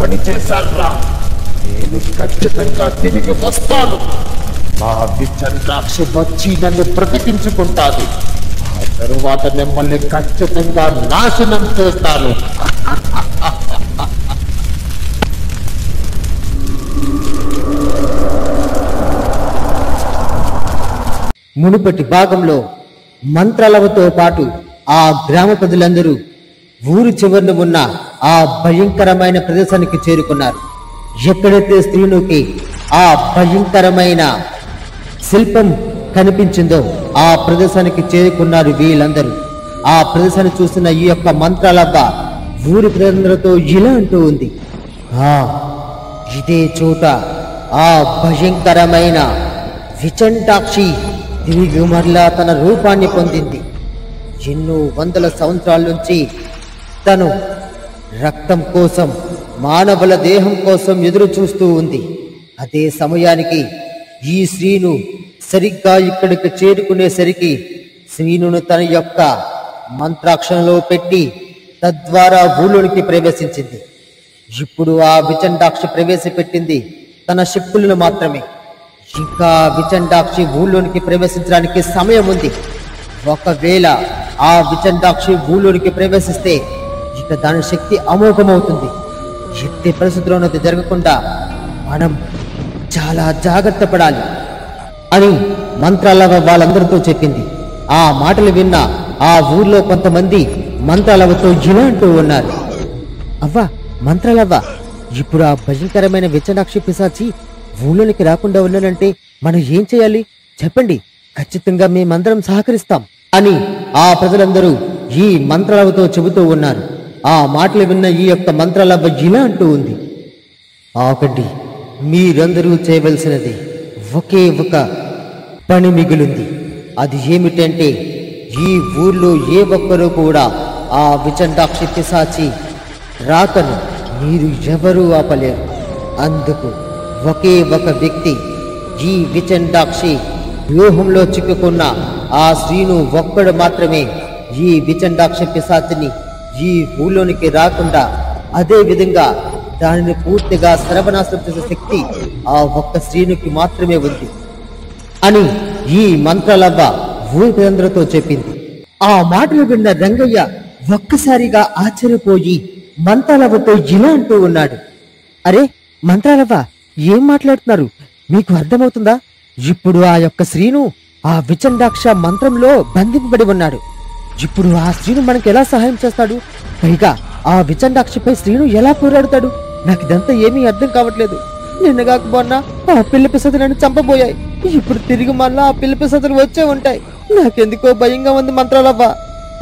పని చేశానురా. నేను ఖచ్చితంగా తిరిగి వస్తాను. ఆ విచండాక్షి వచ్చి నన్ను బ్రతికించుకుంటాను. ఆ తరువాత మిమ్మల్ని ఖచ్చితంగా నాశనం చేస్తాను. మునుపటి భాగంలో మంత్రాలవతో పాటు ఆ గ్రామ ప్రజలందరూ ఊరు చివరన ఉన్న ఆ భయంకరమైన ప్రదేశానికి చేరుకున్నారు. ఎక్కడైతే స్త్రీనుకి ఆ భయంకరమైన శిల్పం కనిపించిందో ఆ ప్రదేశానికి చేరుకున్నారు వీళ్ళందరూ. ఆ ప్రదేశాన్ని చూస్తున్న ఈ యొక్క మంత్రాలవ్వ ఊరి ప్రజలందరితో ఇలా అంటూ ఉంది, ఇదే చోట ఆ భయంకరమైన విచండాక్షి తిరిగి మరలా తన రూపాన్ని పొందింది. ఎన్నో వందల సంవత్సరాల నుంచి తను రక్తం కోసం, మానవుల దేహం కోసం ఎదురు చూస్తూ ఉంది. అదే సమయానికి ఈ శ్రీను సరిగ్గా ఇక్కడికి చేరుకునేసరికి శ్రీనును తన యొక్క మంత్రాక్షరంలో పెట్టి తద్వారా ఊళ్ళోనికి ప్రవేశించింది. ఇప్పుడు ఆ విచండాక్షి ప్రవేశపెట్టింది తన శక్తులను మాత్రమే. ఇంకా విచండాక్షి ఊళ్ళోనికి ప్రవేశించడానికి సమయం ఉంది. ఒకవేళ ఆ విచండాక్షి ఊళ్ళోనికి ప్రవేశిస్తే ఇక దాని శక్తి అమోఘమవుతుంది. ఎట్టి పరిస్థితుల్లోనూ అది జరగకుండా మనం చాలా జాగ్రత్త పడాలి అని మంత్రాలవ వాళ్ళందరితో చెప్పింది. ఆ మాటలు విన్న ఆ ఊర్లో కొంతమంది మంత్రాలవతో ఇలా అంటూ ఉన్నారు, అవ్వా మంత్రాలవ్వ, ఇప్పుడు ఆ భయంకరమైన విచండాక్షి పిశాచి ఊళ్ళోనికి రాకుండా ఉన్నానంటే మనం ఏం చేయాలి చెప్పండి, ఖచ్చితంగా మేమందరం సహకరిస్తాం అని ఆ ప్రజలందరూ ఈ మంత్రాలవతో చెబుతూ ఉన్నారు. ఆ మాటలు విన్న ఈ యొక్క మంత్రాలవ్వ ఇలా అంటూ ఉంది, ఆకండి, మీరందరూ చేయవలసినది ఒకే ఒక పని మిగిలింది. అది ఏమిటంటే ఈ ఊర్లో ఏ ఒక్కరూ కూడా ఆ విచండాక్షి పిశాచి రాకను మీరు ఎవరూ ఆపలేరు. అందుకు ఒకే ఒక వ్యక్తి, ఈ విచండాక్షి వ్యూహంలో చిక్కుకున్న ఆ శ్రీను ఒక్కడు మాత్రమే ఈ విచండాక్షి పిశాచిని ఈ ఊళ్ళోనికి రాకుండా, అదే విధంగా దానిని పూర్తిగా సర్వనాశనం చేసే శక్తి ఆ ఒక్క శ్రీనుకి మాత్రమే ఉంది అని ఈ మంత్రాలవ్వ ఊరి ప్రజలందరితో చెప్పింది. ఆ మాటలు విన్న రంగయ్య ఒక్కసారిగా ఆశ్చర్యపోయి మంత్రాలవ్వతో ఇలా అంటూ ఉన్నాడు, అరే మంత్రాలవ్వ, ఏం మాట్లాడుతున్నారు? మీకు అర్థమవుతుందా? ఇప్పుడు ఆ యొక్క శ్రీను ఆ విచండాక్ష మంత్రంలో బంధింపబడి ఉన్నాడు. ఇప్పుడు ఆ శ్రీను మనకు ఎలా సహాయం చేస్తాడు? పైగా ఆ విచండాక్షపై శ్రీను ఎలా పోరాడుతాడు? నాకు ఇదంతా ఏమీ అర్థం కావట్లేదు. నిన్న కాకపోన్నా ఆ పిల్ల పిసతులు నన్ను చంపబోయాయి. ఇప్పుడు తిరిగి మళ్ళా ఆ పిల్ల పిసతులు వచ్చే ఉంటాయి. నాకెందుకో భయంగా ఉంది మంత్రాలవ్వ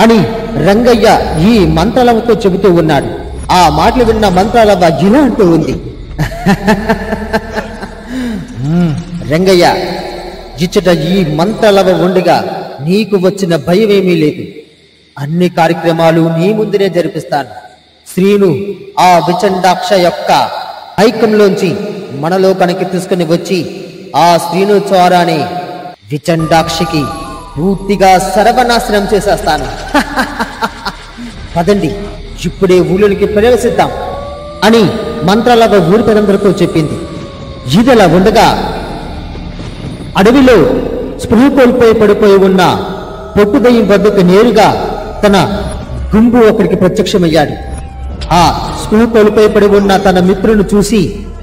అని రంగయ్య ఈ మంత్రాలవ్వతో చెబుతూ ఉన్నాడు. ఆ మాటలు విన్న మంత్రాలవ్వ ఇలా అంటూ ఉంది, రంగయ్య, ఇచ్చట ఈ మంత్రాలవ్వ ఉండగా నీకు వచ్చిన భయమేమీ లేదు. అన్ని కార్యక్రమాలు నీ ముందునే జరిపిస్తాను. శ్రీను ఆ విచండాక్ష యొక్క ఐక్యంలోంచి మనలో కనుక తీసుకుని వచ్చి ఆ శ్రీను ద్వారానే విచండాక్షికి పూర్తిగా సర్వనాశనం చేసేస్తాను. పదండి, ఇప్పుడే ఊళ్ళోనికి ప్రవేశిద్దాం అని మంత్రాలవ్వ ఊరి పెరందరితో చెప్పింది. ఇదిలా ఉండగా అడవిలో స్పృహ కోల్పోయి పడిపోయి ఉన్న పొట్టుదయ్యం వద్దకు నేరుగా తన గుంపు అక్కడికి ప్రత్యక్షమయ్యాడు. ఆ స్పృహ కోల్పోయి పడి ఉన్న తన మిత్రులను చూసి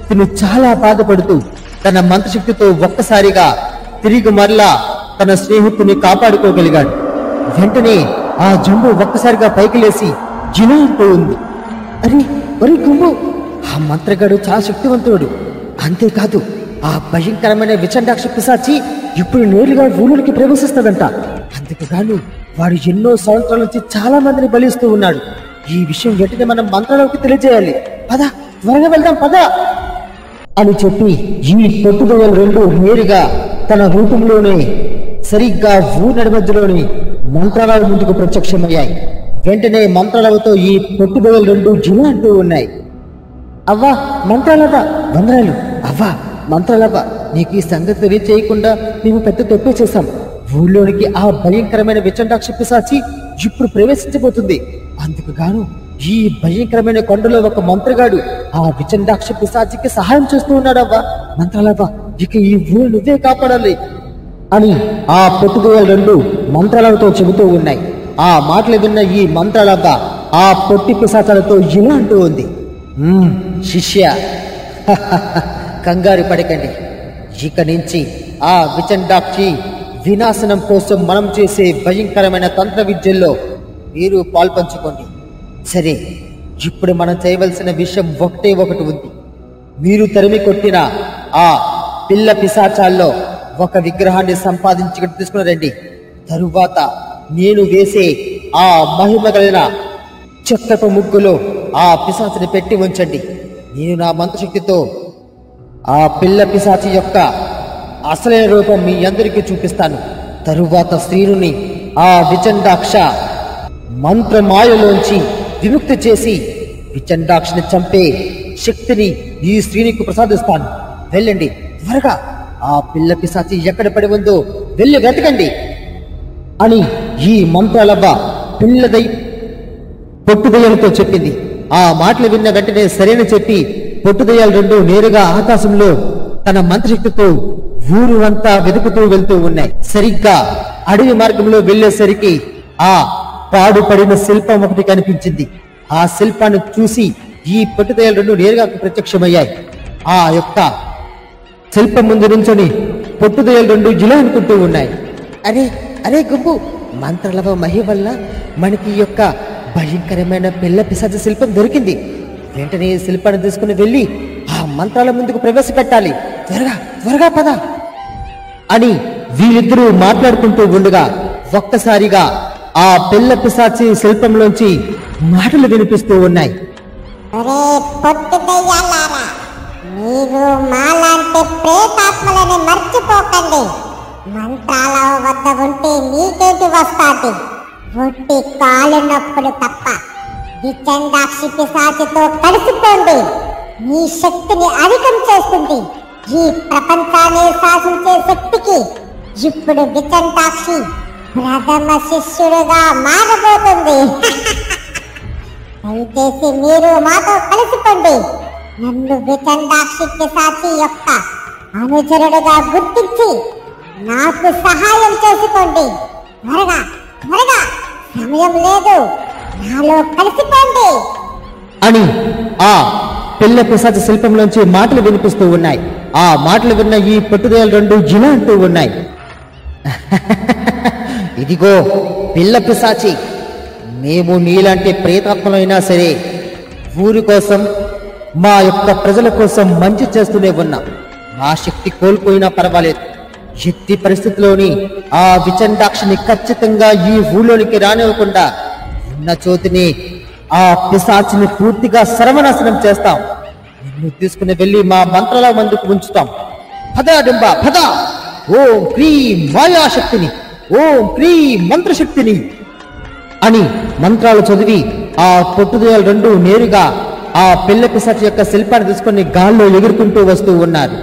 తను చాలా బాధపడుతూ తన మంత్రశక్తితో ఒక్కసారిగా తిరిగి మరలా తన స్నేహితుని కాపాడుకోగలిగాడు. వెంటనే ఆ జంబు ఒక్కసారిగా పైకి లేచి జినా అంటూ ఉంది, అరే ఒరే గుంబు, ఆ మంత్రగాడు చాలా శక్తివంతుడు. అంతేకాదు, ఆ భయంకరమైన విచండాక్ష పిశాచి ఇప్పుడు నేరుగా ఊళ్ళోకి ప్రవేశిస్తాడంట. అందుకు గాను వాడు ఎన్నో సంవత్సరాల నుంచి చాలా మందిని బలిస్తూ ఉన్నాడు. ఈ విషయం వెంటనే మనం మంత్రాలకు తెలియజేయాలి. పద, త్వరగా వెళ్దాం పద అని చెప్పి ఈ పొట్టుదొయ్యలు రెండు నేరుగా తన రూపంలోనే సరిగ్గా ఊరి మధ్యలోని మంత్రాల ముందుకు ప్రత్యక్షమయ్యాయి. వెంటనే మంత్రాలతో ఈ పొట్టుదొయ్యలు రెండు జిన అంటూ ఉన్నాయి, అవ్వా మంత్రాలవ్వ, వందనాలు. అవ్వా మంత్రాలవ్వ, నీకు ఈ సంగతి తెలియచేయకుండా మేము పెద్ద తప్పే చేశాం. ఊళ్ళోనికి ఆ భయంకరమైన విచండాక్ష పిశాచి ఇప్పుడు ప్రవేశించబోతుంది. అందుకు గాను ఈ భయంకరమైన కొండలో ఒక మంత్రగాడు ఆ విచండాక్ష పిశాచికి సహాయం చేస్తూ ఉన్నాడవ్వా. మంత్రాలవ్వా, ఇక ఈ ఊరు నువ్వే కాపాడాలి అని ఆ పొట్టుదోయలు రెండు మంత్రాలతో చెబుతూ ఉన్నాయి. ఆ మాటలు విన్న ఈ మంత్రాలవ్వ ఆ పొట్టి పిశాచాలతో ఇలా అంటూ ఉంది, శిష్య, కంగారు పడకండి. ఇక నుంచి ఆ విచండాక్షి వినాశనం కోసం మనం చేసే భయంకరమైన తంత్ర విద్యల్లో మీరు పాల్పంచుకోండి. సరే, ఇప్పుడు మనం చేయవలసిన విషయం ఒకటే ఒకటి ఉంది. మీరు తరిమి కొట్టిన ఆ పిల్ల పిశాచాల్లో ఒక విగ్రహాన్ని సంపాదించి తీసుకుని రండి. తరువాత నేను వేసే ఆ మహిమ కలిగిన చెక్కపు ముగ్గులో ఆ పిశాచిని పెట్టి ఉంచండి. నేను నా మంత్రశక్తితో ఆ పిల్ల పిశాచి యొక్క అసలైన రూపం మీ అందరికీ చూపిస్తాను. తరువాత స్త్రీని ఆ విచండాక్ష మంత్రమాయలోంచి విముక్తి చేసి విచండాక్షని చంపే శక్తిని ఈ స్త్రీనికి ప్రసాదిస్తాను. వెళ్ళండి త్వరగా, ఆ పిల్ల పిశాచి ఎక్కడ పడి ఉందో వెళ్ళి వెతకండి అని ఈ మంత్రాలవ్వ పిల్లదై పొట్టుదయ్యాలతో చెప్పింది. ఆ మాటలు విన్న వెంటనే సరైన చెప్పి పొట్టుదయ్యాలు రెండు నేరుగా ఆకాశంలో తన మంత్రశక్తితో ఊరు అంతా వెతుకుతూ వెళ్తూ ఉన్నాయి. సరిగ్గా అడవి మార్గంలో వెళ్లేసరికి ఆ పాడుపడిన శిల్పం ఒకటి కనిపించింది. ఆ శిల్పాన్ని చూసి ఈ పొట్టుదయ్యాలు రెండు నేరుగా ప్రత్యక్షమయ్యాయి. ఆ యొక్క శిల్పం ముందు నుంచొని పొట్టుదయ్యాలు రెండు ఇలా అనుకుంటూ ఉన్నాయి, అరే అరే గుంపు, మంత్రాలవ మహి వల్ల మనకి ఈ యొక్క భయంకరమైన పిల్ల పిశాచ శిల్పం దొరికింది. వెంటనే ఈ శిల్పాన్ని తీసుకుని వెళ్ళి ఆ మంత్రాల ముందుకు ప్రవేశపెట్టాలి. త్వరగా త్వరగా పద అని వీళ్ళిద్దరూ మాట్లాడుకుంటూ ఉండగా ఒక్కసారిగా ఆ పిల్ల పిశాచి శిల్పంలోంచి మాటలు వినిపిస్తూ ఉన్నాయి. మీరు మాలాంటి ప్రేతాత్మలని మర్చిపోకండి. మంత్రాల వద్ద ఉంటే నీకేంటి వస్తాది? ఒట్టి కాలు నొప్పులు తప్ప. విచండాక్షి పిశాచితో కలిసిపోండి. మీ శక్తిని అధికం చేస్తుంది. ఈ ప్రపంచాన్ని శాసించే శక్తికి ఇప్పుడు విచండాక్షి ప్రథమ శిష్యుడుగా మారబోతుంది. దయచేసి మీరు మాతో కలిసిపోండి. నన్ను విచండాక్షి పిశాచి యొక్క అనుచరుడుగా గుర్తించి నాకు సహాయం చేసుకోండి. త్వరగా త్వరగా, సమయం లేదు, నాలో కలిసిపోండి అని ఆ పిల్ల పిశాచ శిల్పంలోంచి మాటలు వినిపిస్తూ ఉన్నాయి. ఆ మాటలు విన్న ఈ పొట్టుదయ్యాలు రెండు ఇలా అంటూ ఉన్నాయి, ఇదిగో పిల్ల పిశాచి, మేము నీలాంటి ప్రేతాత్మలైనా సరే ఊరి కోసం మా యొక్క ప్రజల కోసం మంచి చేస్తూనే ఉన్నాం. మా శక్తి కోల్పోయినా పర్వాలేదు. ఎట్టి పరిస్థితిలోని ఆ విచండాక్షిని ఖచ్చితంగా ఈ ఊళ్ళోనికి రానివ్వకుండా ఉన్న చోటుని ఆ పిశాచిని పూర్తిగా సర్వనాశనం చేస్తాం. నిన్ను తీసుకుని వెళ్ళి మా మంత్రాల ముందుకు ఉంచుతాం. పద డింబ పద. ఓం క్రీం మాయాశక్తిని, ఓం క్రీం మంత్రశక్తిని అని మంత్రాలు చదివి ఆ పొట్టుదయ్యాలు రెండు నేరుగా ఆ పిల్ల పిశాచి యొక్క శిల్పాన్ని తీసుకుని గాల్లో ఎగురుకుంటూ వస్తూ ఉన్నారు.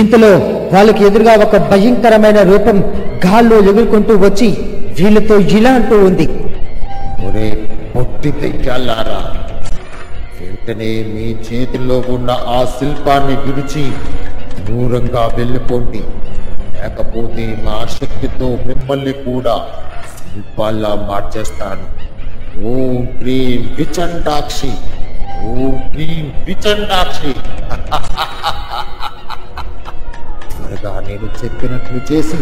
ఇంతలో వాళ్ళకి ఎదురుగా ఒక భయంకరమైన రూపం గాల్లో ఎగురుకుంటూ వచ్చి వీళ్ళతో ఇలా అంటూ ఉంది, ఒరే పొట్టి దెయ్యాలారా, వెంటనే మీ చేతిలో ఉన్న ఆ శిల్పాన్ని విడిచి దూరంగా వెళ్ళిపోండి. లేకపోతే మా శక్తితో మిమ్మల్ని కూడా శిల్పాల్లా మార్చేస్తాను. ఓం క్రీం విచండాక్షి, ఓం క్రీం విచండాక్షి. త్వరగా నేను చెప్పినట్లు చేసి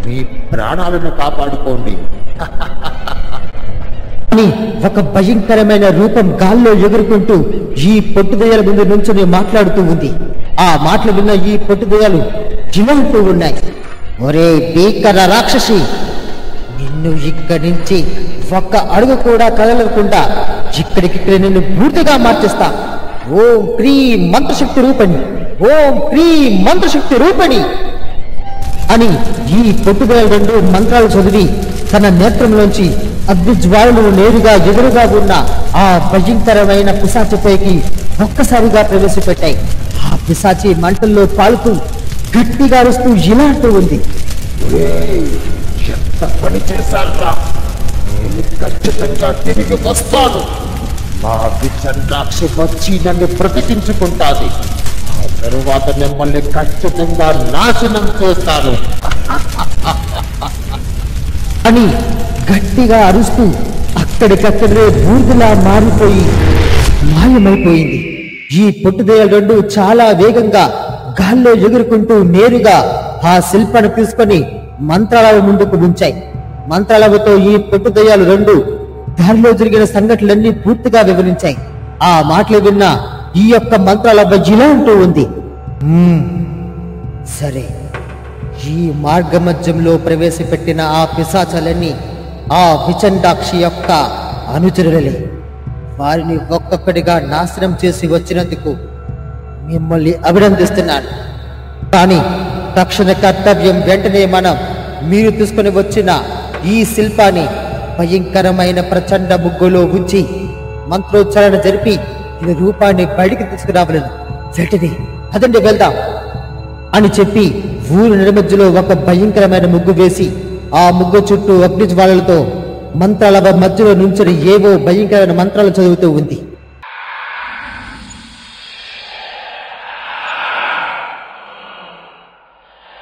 మీ ప్రాణాలను కాపాడుకోండి అని ఒక భయంకరమైన రూపం గాల్లో ఎగురుకుంటూ ఈ పొట్టుదయ్యాల ముందు నుంచుని మాట్లాడుతూ ఉంది. ఆ మాటలు విన్న ఈ పొట్టుదయ్యాలు ఇలా అంటూ ఉన్నాయి, ఒరే భీకర రాక్షసి, నిన్ను ఇక్కడి నుంచి ఒక్క అడుగు కూడా కదలకుండా ఇక్కడికిక్కడ నిన్ను పూర్తిగా మార్చేస్తా. ఓం క్రీం మంత్రశక్తి రూపణి, ఓం క్రీం మంత్రశక్తి రూపణి అని ఈ పొట్టుదయ్యాలు రెండు మంత్రాలు చదివి తన నేత్రంలోంచి అగ్నిజ్వాలను నేరుగా ఎదురుగా ఉన్న ఆ భయంకరమైన పిశాచిపైకి ఒక్కసారిగా ప్రవేశపెట్టాయి. ఆ పిశాచి మంటల్లో పాలుతూ గట్టిగా అరుస్తూ ఇలా అంటూ ఉంది, ఎంత పని చేశారా, నేను ఖచ్చితంగా తిరిగి వస్తాను. మా విచండాక్షి వచ్చి నన్ను బ్రతికించుకుంటాది. ఆ తరువాత మిమ్మల్ని ఖచ్చితంగా నాశనం చేస్తాను అని గట్టిగా అరుస్తూ అక్కడికక్కడే బూర్దులా మారిపోయి మాయమైపోయింది. ఈ పొట్టుదయ్యాలు రెండు చాలా వేగంగా గాల్లో ఎగురుకుంటూ నేరుగా ఆ శిల్పాన్ని తీసుకొని మంత్రాలవ ముందుకు ఉంచాయి. మంత్రాలవతో ఈ పొట్టుదయ్యాలు రెండు దారిలో జరిగిన సంఘటనలన్నీ పూర్తిగా వివరించాయి. ఆ మాటలు విన్న ఈ యొక్క మంత్రాలవ ఇలా అంటూ ఉంది. సరే, ఈ మార్గమధ్యంలో ప్రవేశపెట్టిన ఆ పిశాచాలన్నీ ఆ విచండాక్షి యొక్క అనుచరులే. వారిని ఒక్కొక్కడిగా నాశనం చేసి వచ్చినందుకు మిమ్మల్ని అభినందిస్తున్నాను. కానీ తక్షణ కర్తవ్యం వెంటనే మీరు తీసుకుని వచ్చిన ఈ శిల్పాన్ని భయంకరమైన ప్రచండ ముగ్గులో ఉంచి మంత్రోచ్చారణ జరిపి ఈ రూపాన్ని బయటికి తీసుకురావాలను. వెంటనే అదండి వెళ్దాం అని చెప్పి ఊరు నడిమధ్యలో ఒక భయంకరమైన ముగ్గు వేసి ఆ ముగ్గు చుట్టూ అగ్నిజ్వాలలతో మంత్రాల మధ్యలో నుంచొని ఏవో భయంకరమైన మంత్రాలు చదువుతూ ఉంది.